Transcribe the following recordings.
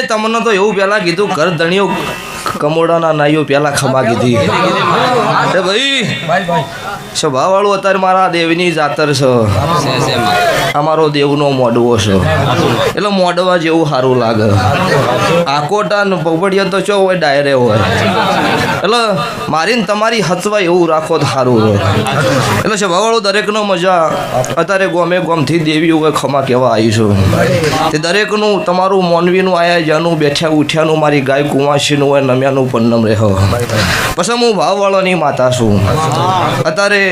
તમને તો એવું પેલા કીધું ઘર ધણીઓ કમોડાના નાઈઓ પેલા ખમા કીધી ભાઈ સ્વભાવ વાળું અત્યારે મારા દેવની જાતર છે અમારો દેવનો મોડવો છે એટલે મોડવા જેવું સારું લાગે આકોટા ને પગડિયા તો ચો હોય ડાયરે હોય એટલે મારીને તમારી હચવા એવું રાખો તો સારું હોય એટલે સ્વભાવ વાળું દરેકનો મજા અત્યારે ગમે ગમથી દેવી હોય ખમા કહેવા આવીશું તે દરેકનું તમારું મોનવીનું આયા જાનું બેઠ્યા ઉઠ્યાનું મારી ગાય કુંવાસીનું હોય નમ્યાનું પન્નમ રહો પછી હું ભાવવાળાની માતા છું અત્યારે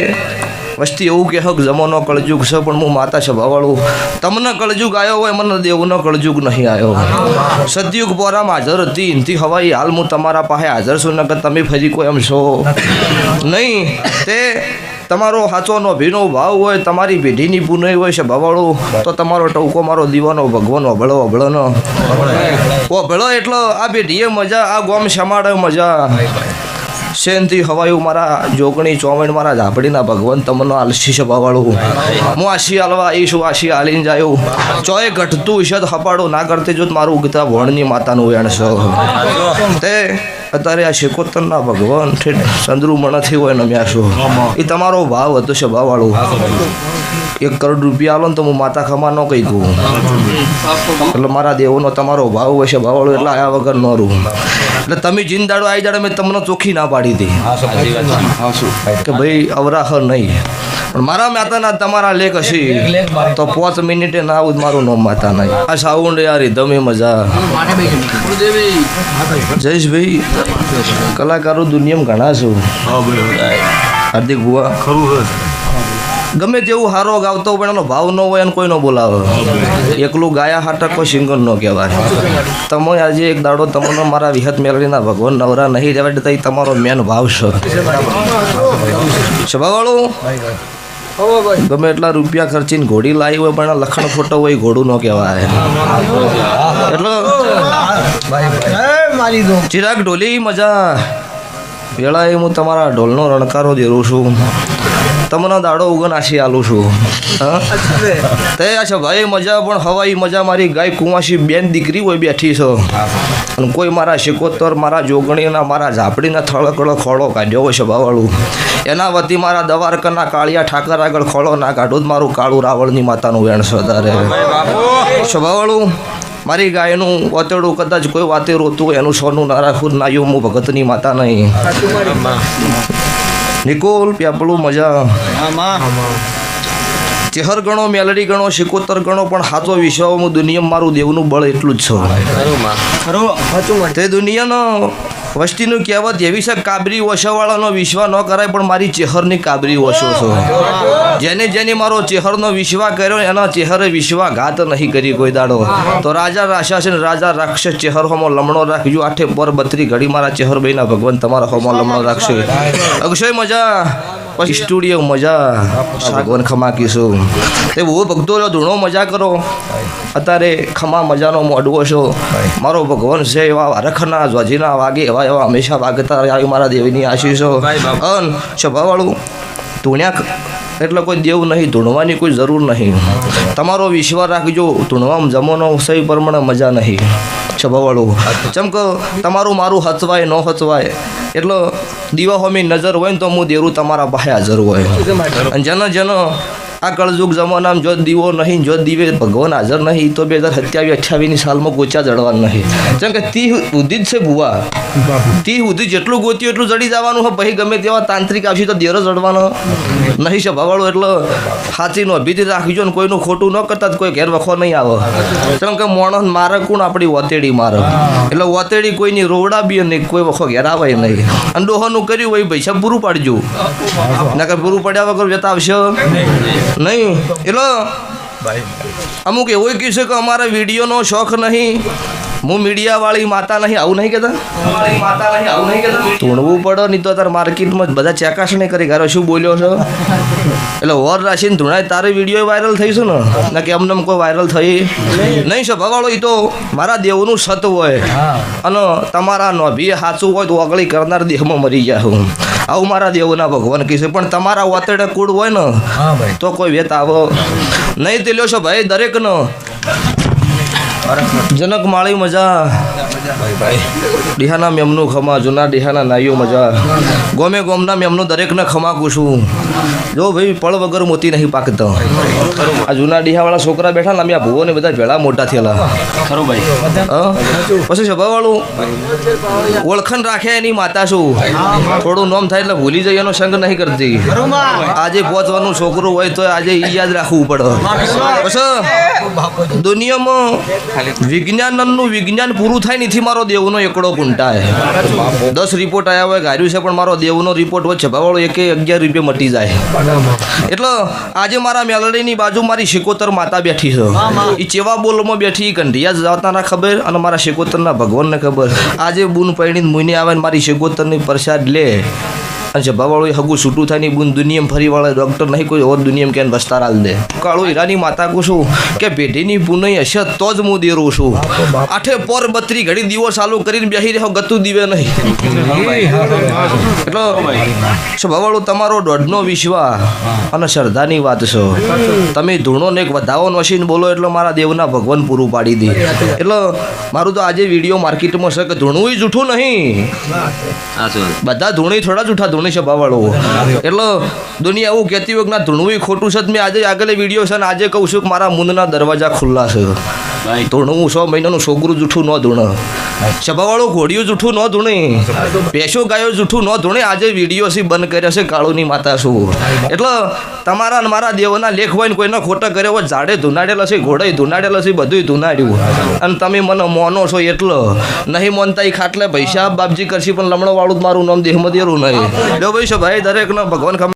વસ્તી એવું કહે કે જમાનો કળજુગ છે પણ હું માતા છે ભાવવાળું તમને કળજુગ આવ્યો હોય મને દેવનો કળજુગ નહીં આવ્યો સતયુગ પોરામાં હાજર હતી ઇનથી હવાઈ હાલ હું તમારા પાસે હાજર છું નકર તમે ફરી કોઈ એમ છો નહીં તે તમારો સાચોનો ભીનો ભાવ હોય તમારી પેઢીની પુનઃ હોય છે ભાવવાળું તો તમારો ટૂંકો મારો દીવાનો ભગવાન ઓભળો ઓભળોનો ઓભળો એટલો આ પેઢીએ મજા આ ગોમ સમાડે મજા શેનથી હવાયું મારા જોગણી ચોમણ મારા ઝાપડીના ભગવાન તમને આલસી છે ભાવવાળું હું આશી હાલવા આવીશું આશી હાલીને જાયું ચોય ઘટતું છે તો હપાડો ના કરતી જો મારું ઉગતા ભણની માતાનું વેણ છે તે અત્યારે આ શેકોતરના ભગવાન ચંદ્રુમણથી હોય નમ્યા છો એ તમારો ભાવ હતો છે ભાવવાળું 1 કરોડ રૂપિયા આલો ને તો હું માતા ખમા ન કહી કહું એટલે મારા દેવનો તમારો ભાવ હોય છે ભાવવાળું એટલે આયા વગર ન રૂ એટલે તમે જીંદાડો આવી જાડો મેં તમને ચોખ્ખી ના પાડી હતી કે ભાઈ અવરાહ નહીં પણ મારા માતાના તમારા લેખ હશે તો 5 મિનિટે ના આવું મારું નામ માતા નહીં આ સાઉન્ડ યાર ધમે મજા જયેશભાઈ કલાકારો દુનિયામાં ઘણા છું હાર્દિક ભુવા ગમે તેવું હારો ગાવતો પણ એનો ભાવ ન હોય અને કોઈ ન બોલાવે એકલું ગાયા હાટક કોઈ સિંગર ન કહેવાય તમે આજે એક દાડો તમને મારા વિહત મેલડીના ભગવાન નવરા નહીં રહેવા દેતા એ તમારો મેન ભાવ છે ભાવવાળું ગમે એટલા રૂપિયા ખર્ચીને ઘોડી લાવી હોય પણ લખણ ફોટો હોય ઘોડું ન કહેવાય એટલે ચિરાગ ઢોલી મજા વેળાએ હું તમારા ઢોલનો રણકારો દેરું છું તમને દાડો ઉગન આશી આલું છું તે છે ભાઈ મજા પણ હવાઈ મજા મારી ગાય કુંવાસી બેન દીકરી હોય બેઠી છે અને કોઈ મારા શેકોતર મારા જોગણીના મારા ઝાપડીના થળકડો ખોળો કાઢ્યો હોય છે ભાવવાળું એના વતી મારા દવારકરના કાળિયા ઠાકર આગળ ખોળો ના કાઢું જ મારું કાળું રાવળની માતાનું વેણ છે તારે ભાવવાળું મારી ગાયનું ઓતેડું કદાચ કોઈ વાતે રોતું હોય એનું સોનું ના રાખું નાયું હું ભગતની માતા નહીં નિકોલ પ્યાપલું મજા ચેહર ગણો મેલડી ગણો શિકોતર ગણો પણ હાથો વિશ્વમાં દુનિયામાં મારું દેવનું બળ એટલું જ છે તે દુનિયાનો વસ્તીનું કહેવત એવી છે કાબરી ઓછાવાળાનો વિશ્વાસ ન કરાય પણ મારી ચેહરની કાબરી ઓછો છો જેને મારો ચેહરનો વિશ્વાસ કર્યો એના ચેહરે વિશ્વાઘાત નહીં કરી કોઈ દાડો તો રાજા રાશા છે ને રાજા રાખશે ચેહર હોમો લમણો રાખજો આઠે પર 32 ઘડી મારા ચેહર ભાઈના ભગવાન તમારા હોમો લમણો રાખશે અક્ષય મજા પછી સ્ટુડિયો મજા સાગવન ખમાકીશું એ બહુ ભક્તો ધૂણો મજા કરો અત્યારે ખમા મજાનો મોડવો છો મારો ભગવાન છે એવા રખના જ્વાજીના વાગે એવા હંમેશા વાગતા આવી મારા દેવીની આશીષો અન સ્વભાવવાળું ધૂણ્યા એટલે કોઈ દેવ નહીં ધૂણવાની કોઈ જરૂર નહીં તમારો વિશ્વાસ રાખજો ધૂણવામાં જમવાનો સહી પ્રમાણે મજા નહીં સ્વભાવવાળું ચમક તમારું મારું હચવાય ન હચવાય એટલે દીવા હોમી નજર હોય ને તો હું દેરું તમારા પાસે હાજર હોય અને જેનો આ કળજુગ જમાનામાં જો દીવો નહીં જો દીવે ભગવાન હાજર નહીં તો 2027-28ની સાલમાં ગોચા જડવાનું નહીં જેમ કે તી સુધી જ છે ભુવા તી સુધી જેટલું ગોત્યું એટલું જડી જવાનું હોય પછી ગમે તેવા તાંત્રિક આવશે તો દેરો જડવાનો નહીં છે ભાવાળો એટલે સાચીનો અભિધિ રાખજો ને કોઈનું ખોટું ન કરતા કોઈ ઘેર વખો નહીં આવે જેમ કે મોણસ મારે કોણ આપણી વતેડી મારે એટલે વતેડી કોઈની રોવડા બી નહીં કોઈ વખો ઘેર આવે નહીં અને ડોહાનું કર્યું હોય પૈસા પૂરું પાડજો ના કે પૂરું પડ્યા વગર વેતા આવશે નહીં એટલે અમુક એવું કહે છે કે અમારા વિડીયોનો શોખ નહીં હું મીડિયાવાળી માતા નહીં આવું નહીં કહેતા ધૂણવું પડે નહીં તો તાર માર્કેટમાં બધા ચેકાશણી કરી ગારો શું બોલ્યો છો એટલે વર રાશિને ધૂણાય તારે વિડીયો વાયરલ થઈશું ને ના કે અમને કોઈ વાયરલ થઈ નહીં છે ભવાળો એ તો મારા દેવનું સત હોય અને તમારા નોભી સાચું હોય તો ઓગળી કરનાર દેહમાં મરી જાય હું આવું મારા દેવના ભગવાન કહેશે પણ તમારા વાતડે કુળ હોય ને તો કોઈ વેત આવો નહીં તે લ્યો છો ભાઈ દરેકનો જનક માળી મજા ડીહાના મેમનું ખમા જૂના ડીહાના નાઈઓ મજા ગોમે ગોમના મેમનું દરેકને ખમા કુશું જો ભાઈ પળ વગર મોતી નહીં પાકતો આ જૂના ડીહાવાળા છોકરા બેઠા ને અમે આ ભુવો ને બધા ભેળા મોટા થયેલા ખરું ભાઈ પછી સભાવાળું ઓળખણ રાખે એની માતા શું થોડું નોમ થાય એટલે ભૂલી જાય એનો સંગ નહીં કરતી આજે પહોંચવાનું છોકરું હોય તો આજે ઈ યાદ રાખવું પડે પછી દુનિયામાં વિજ્ઞાનનું વિજ્ઞાન પૂરું થાય નથી મારો દેવનો એકડો કુંટાય 10 રિપોર્ટ આવ્યા હોય ગાર્યું છે પણ મારો દેવનો રિપોર્ટ હોય છપાવાળો 11 રૂપિયા મટી જાય એટલે આજે મારા મેલડીની બાજુ મારી શિકોતર માતા બેઠી છે એ ચેવા બોલમાં બેઠી કંઢિયા જવાતાના ખબર અને મારા શિકોતરના ભગવાનને ખબર આજે બૂન પૈણીને મુઈને આવે ને મારી શિકોતરની પ્રસાદ લે અને જભાવાળું હગું છૂટું થાય ની બૂન દુનિયામાં ફરી વાળે ડૉક્ટર નહીં કોઈ ઓર દુનિયામાં ક્યાં વસ્તાર હાલ દે કાળો હીરાની માતા કહું છું કે પેઢીની પુનઈ હશે તો જ હું દેરું છું આઠે પોર 32 ઘડી દીવો ચાલુ કરીને બેસી રહ્યો ગતું દીવે નહીં એટલે સ્વભાવાળું તમારો દોઢનો વિશ્વાસ અને શ્રદ્ધાની વાત છે તમે ધૂણો ને એક વધાવો નોશીને બોલો એટલે મારા દેવના ભગવાન પૂરું પાડી દે એટલે મારું તો આજે વિડીયો માર્કેટમાં છે કે ધૂણું જૂઠું નહીં બધા ધૂણી થોડા જૂઠા ધૂણી છે ભાવાળો એટલે દુનિયા એવું કહેતી હોય કે ના ધૂણવું ખોટું છે મેં આજે આગળ વિડીયો છે ને આજે કહું છું કે મારા મુંદના દરવાજા ખુલ્લા છે ધૂણવું 100 મહિનાનું છોકરું જૂઠું ન ધૂણે સભાવાળું ઘોડિયું જૂઠું ન ધૂણે પેશો ગાયો જૂઠું ન ધૂણે આજે વિડીયો છે બંધ કર્યા છે કાળુની માતા શું એટલે તમારા ને મારા દેવના લેખ હોય ને કોઈનો ખોટા કર્યો હોય ઝાડે ધુનાડેલા છે ઘોડે ધુનાડેલા છે બધું ધુનાડ્યું અને તમે મને મોનો છો એટલો નહીં મોનતા એ ખાટલે પૈસા બાપજી કરશી પણ લમણો વાળું જ મારું નામ દેહમાં દેરું નહીં જો ભાઈ દરેકનો ભગવાન